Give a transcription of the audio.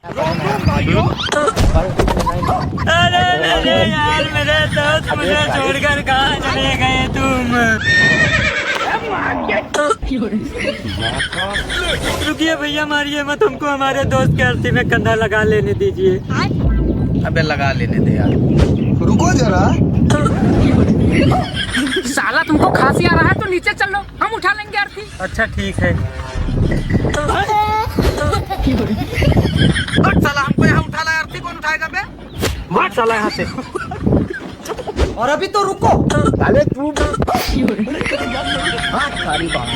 अरे यार मेरे दोस्त मुझे छोड़कर कहाँ चले गए तुम। रुकिए भैया मारिए मत हमको, हमारे दोस्त के अर्थी में कंधा लगा लेने दीजिए। अबे लगा लेने दे यार, रुको जरा। साला तुमको खांसी आ रहा है तो नीचे चल लो, हम उठा लेंगे अर्थी। अच्छा ठीक है। साला हमको यहाँ उठा ला, अर्थी कौन उठाएगा बे? मार साला यहाँ से। और अभी तो रुको। अरे तू हाँ, सारी बात